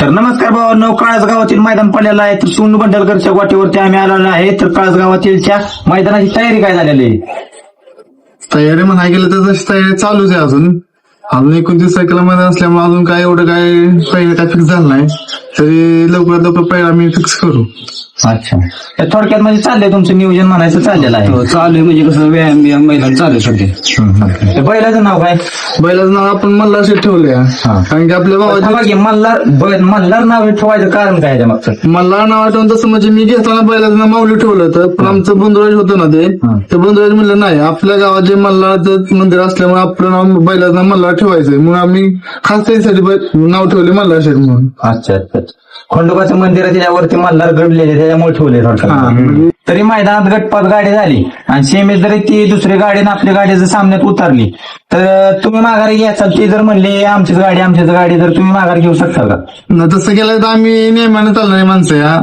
तर नमस्कार भावांनो, काळस गावातील मैदान पडलेलं आहे. तर सोनू बंडलकरच्या वाटेवरती आम्ही आलेलो आहे. तर काळस गावातीलच्या मैदानाची तयारी काय झालेली आहे? तयारी म्हणायला गेलं तर तशी तयारी चालूच आहे अजून 29 तारखेला मैदान असल्यामुळे अजून काय एवढं काय पहिलं काय फिक्स झालं नाही. तरी लवकरात लवकर पहिला आम्ही फिक्स करू. अच्छा, तर थोडक्यात म्हणजे चाललंय तुमचं नियोजन म्हणायचं चाललेलं आहे. चालू आहे म्हणजे कसं व्यायाम मैदान चालू आहे सध्या. तर बैलाचं नाव काय? बैलाचं नाव आपण मल्हार शेठ ठेवलंय, कारण की आपल्या भावाची मल्हार नाव ठेवायचं कारण काय आहे मागचं? मल्हार नाव आठवून तसं म्हणजे मी घेताना बैलाचं नाव माऊली ठेवलं होतं, पण आमचं बंधुराज होतं ना ते बंधुराज म्हणलं नाही, आपल्या गावात जे मल्हारचं मंदिर असल्यामुळे आपलं नाव बैलाचं नाव मल्हार ठेवायचंय, म्हणून आम्ही खास त्यासाठी नाव ठेवले मल्हार शेठ म्हणून. अच्छा अच्छा, खंडोबाचं मंदिर आहे त्याच्यावरती मल्हार घडलेले त्याच्यामुळे ठेवले थोडक्यात. तरी मैदानात गटपात गाडी झाली आणि सेमीत जरी ती दुसरी गाडी आणि आपली गाडी जर सामन्यात उतरली तर तुम्ही माघारी घ्यायचाल. ते जर म्हणले आमचीच गाडी तर तुम्ही माघार घेऊ शकता का? तसं केलं तर आम्ही नेहमीने चालणारी माणसं या.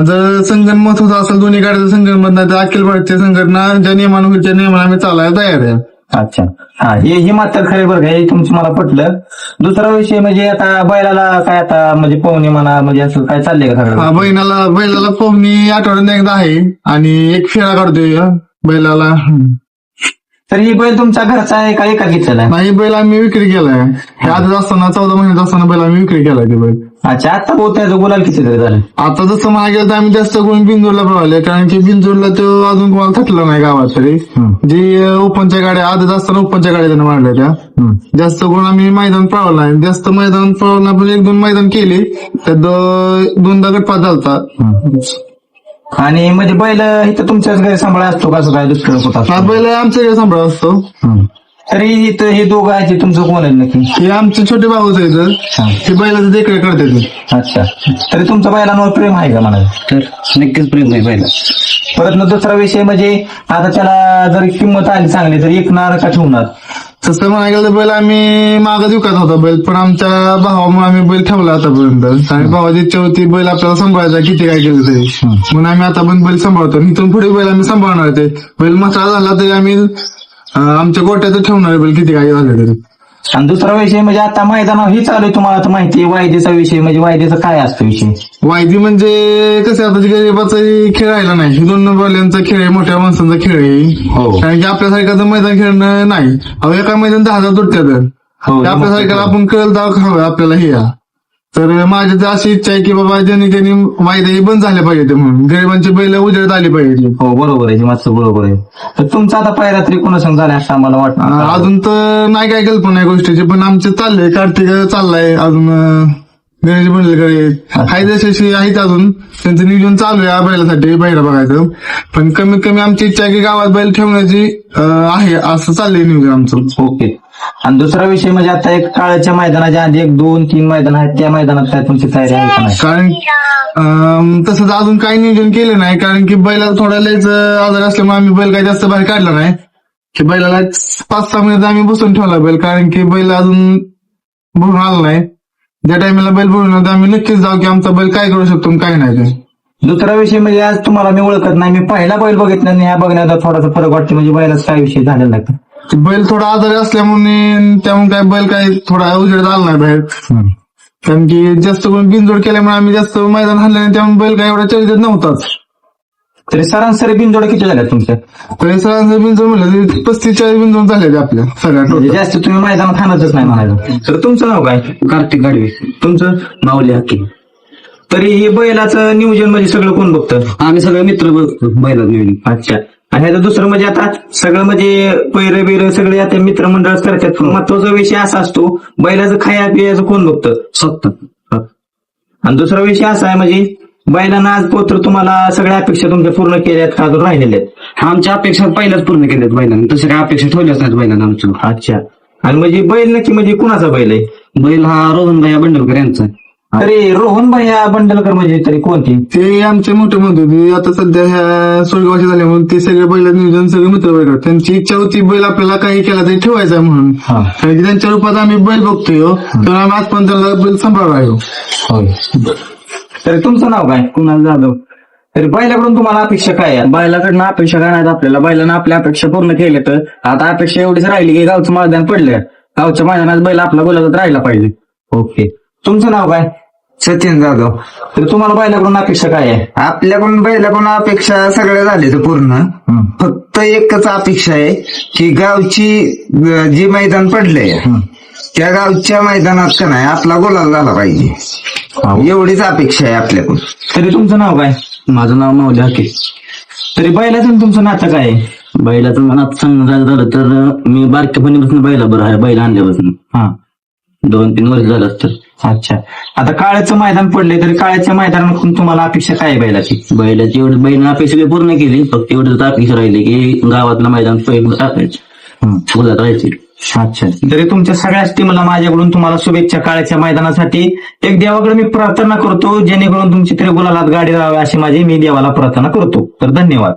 जर संगणमत होत असेल दोन्ही गाड्याचं संगणमत नाही तर अखिल भारतीय संघटना ज्या नियमानं होईल त्या नियमानं आम्ही चालायला तयार आहे. अच्छा, हा हे मात्र खरे बरं का, हे तुमचं मला पटलं. दुसरा विषय म्हणजे आता बैलाला काय आता म्हणजे पवनी म्हणा म्हणजे असं काय चाललंय का सगळं? बैलाला पोहणी आठवड्यात एकदा आहे आणि एक फेरा काढतोय बैलाला. तर ही बैल तुमच्या घरचा आहे का एका घेतलेला आहे? नाही, बैल आम्ही विक्री केलाय. हे आधीच असताना 14 महिन्यात असताना बैल आम्ही विक्री केलाय ते बैल. अच्छा, आता बहुत त्याचं गुलाल किती तरी झालं? आता जसं म्हणायला गेलं तर आम्ही जास्त करून बिंजोरला पळवले, कारण की बिंजोरला तो अजून कोणाला थटला नाही गावात. तरी जी ओपनच्या गाड्या आधीच असताना ओपनच्या गाड्या त्यांना मारल्या त्या जास्त करून आम्ही मैदान पळवलं आहे. जास्त मैदान पळवलं आपण 1-2 मैदान केली त्यात 2दा गटपात झालता. आणि म्हणजे बैल इथं तुमच्याच घरी सांभाळा असतो का काय दुसरं कुठं? हा बैल आमच्याकडे सांभाळ असतो. तरी इथं हे दोघं आहे तुमचं कोण आहे नक्की? हे आमचे छोटे भाऊच आहे, तर हे बैलाचं देखरेख करते. अच्छा, तरी तुमच्या बैलांवर प्रेम आहे का मला? तर नक्कीच प्रेम आहे बैला. परत दुसरा विषय म्हणजे आता त्याला जर किंमत आली चांगली तर विकणार का ठेवणार? तसं म्हणायला गेलं तर बैल आम्ही मागच विकत होता बैल, पण आमच्या भावामुळे आम्ही बैल ठेवला आतापर्यंत. आणि भावाची इच्छा होती बैल आपल्याला सांभाळायचा किती काय केलं तरी, म्हणून आम्ही आता पण बैल सांभाळतो. इथून पुढे बैल आम्ही सांभाळणार ते. बैल मसाळा झाला तरी आम्ही आमच्या गोट्यात ठेवणार बैल किती काय झालं तरी. आणि दुसरा विषय म्हणजे आता मैदानावर हे चालू आहे तुम्हाला तर माहिती आहे वायदेचा विषय, म्हणजे वायदेचा काय असतो विषय? वायदी म्हणजे कसं आता गरीबाचा खेळ राहिला नाही, 2 बैलांचा खेळ आहे, मोठ्या माणसांचा खेळ आहे. कारण की आपल्यासारख्याचं मैदान खेळणं नाही. एका मैदान 10,000 तुटतात. आपल्यासारख्याला आपण कळलं तर हवं आपल्याला हे. तर माझी तर अशी इच्छा आहे की बाबा ज्यांनी वायदे बंद झाले पाहिजे म्हणून गरिबांची बैल उजेडात आली पाहिजे. हो बरोबर आहे, मात्र बरोबर आहे. तर तुमचा आता पायरात्री कोणा संग झालाय असं आम्हाला वाटतं? अजून तर नाही काय कल्पना या गोष्टीची, पण आमचे चाललंय. कार्तिक चाललाय अजून, गणेश बंडलकडे काही जशी आहेत अजून, त्यांचं नियोजन चालू आहे बैलासाठी बैला बघायचं. पण कमीत कमी आमची इच्छा आहे की गावात बैल ठेवण्याची आहे, असं चाललंय नियोजन आमचं. ओके. आणि दुसरा विषय म्हणजे आता एक काळाच्या मैदानाच्या आधी 1-2-3 मैदान आहेत, त्या मैदानात काय तुमची तयारी आहे का नाही? कारण तसं अजून काही नियोजन केलं नाही, कारण की बैलाला थोडा लयच आजार असल्यामुळे आम्ही बैल काही जास्त बाहेर काढला नाही. की बैलाला 5-6 महिन्यात आम्ही बसून ठेवला बैल, कारण की बैल अजून भरून आला नाही. ज्या टाइमला बैल भरून आला आम्ही नक्कीच जाऊ की आमचा बैल काय करू शकतो काय नाही ते. दुसरा विषय म्हणजे आज तुम्हाला मी ओळखत नाही, मी पहिला बैल बघितला आणि ह्या बघण्याचा थोडासा फरक वाटतो. म्हणजे बैलाचा काय विषय झालेला नाही, बैल थोडा आजारी असल्यामुळे त्यामुळे काय बैल काय थोडा उजेड आला नाही बाहेर. कारण की जास्त करून बिनजोड केल्यामुळे आम्ही जास्त मैदान हल्लं नाही, त्यामुळे बैल काय एवढा चर्चेत नव्हताच. तरी सरासरी बिनजोड किती झाल्या तुमच्या? तरी सरासरी बिनजोड म्हणलं 35-40 बिनजोड झाले आपल्या सगळ्या. जास्त तुम्ही मैदानात खाणच नाही म्हणायचं. तर तुमचं नाव काय? कार्तिक गाडवे. तुमचं? माऊली हाकी. तरी हे बैलाचं नियोजन म्हणजे सगळं कोण बघतं? आम्ही सगळे मित्र बघतो बैला नियोजन. अच्छा. आणि ह्याचं दुसरं म्हणजे आता सगळं म्हणजे पैरे बिर सगळे आता मित्रमंडळच करतात, पण महत्वाचा विषय असा असतो बैलाचं खाया पियाचं कोण बघतं? स्वतः. आणि दुसरा विषय असा आहे म्हणजे बैलांना आज पोत्र तुम्हाला सगळ्या अपेक्षा तुमच्या पूर्ण केल्यात का अजून राहिलेल्या आहेत? आमच्या अपेक्षा पहिल्याच पूर्ण केल्यात बैलांनी, तशा काही अपेक्षा ठेवल्याच नाहीत बैलांना आमच्या. अच्छा. आणि म्हणजे बैल नक्की म्हणजे कुणाचा बैल आहे? बैल हा रोहन भैया बंडलकर यांचा आहे. तरी रोहन भैया बंडलकर म्हणजे तरी कोणती? ते आमचे मोठे होते, आता सध्या ह्या स्वर्गवासी झाले म्हणून ते सगळे बैल नियोजन सगळे मित्र बैल. त्यांची इच्छा होती बैल आपल्याला काही केला तरी ठेवायचा म्हणून, कारण की त्यांच्या रूपात आम्ही बैल बघतोय तर आम्ही आज पण त्यांना बैल सांभाळला आहे. तरी तुमचं नाव काय? कुणाल जाधव. तरी बैलाकडून तुम्हाला अपेक्षा काय आहे? बैलाकडनं अपेक्षा काय नाही आपल्याला, बैलानं आपल्या अपेक्षा पूर्ण केल्या. तर आता अपेक्षा एवढीच राहिली की गावचं मैदान पडलं, गावच्या मैदानात बैल आपला बोलावत राहिला पाहिजे. ओके. तुमचं नाव काय? सचिन जाधव. तर तुम्हाला बैलाकडून अपेक्षा काय आहे? आपल्याकडून बैलाकडून अपेक्षा सगळ्या झाल्या तर पूर्ण. फक्त एकच अपेक्षा आहे की गावची जी मैदान पडलंय त्या गावच्या मैदानात का नाही आपला गुलाल झाला पाहिजे, एवढीच अपेक्षा आहे आपल्याकडून. तरी तुमचं नाव काय? माझं नाव माऊली हाके. तरी बैलाचं तुमचं नातं काय आहे? बैलाचं मनात सांगायचं झालं तर मी बारक्यापणीपासून बैला बरं आहे, बैल आणल्यापासून हा 2-3 वर्ष झालं असतं. अच्छा. आता काळ्याचं मैदान पडले तरी काळ्याच्या मैदानातून तुम्हाला अपेक्षा काय आहे बैलाची? बैलाची एवढी बैल अपेक्षा काही पूर्ण केली, फक्त एवढंच अपेक्षा राहिली की गावातलं मैदान पहिलं टाकायचं, गुलाल राहायचे. अच्छा. तरी तुमच्या सगळ्याच टीमला माझ्याकडून तुम्हाला शुभेच्छा काळाच्या मैदानासाठी. एक देवाकडे मी प्रार्थना करतो जेणेकरून तुमची तरी गुलालात गाडी राहावी अशी माझी मी देवाला प्रार्थना करतो. तर धन्यवाद.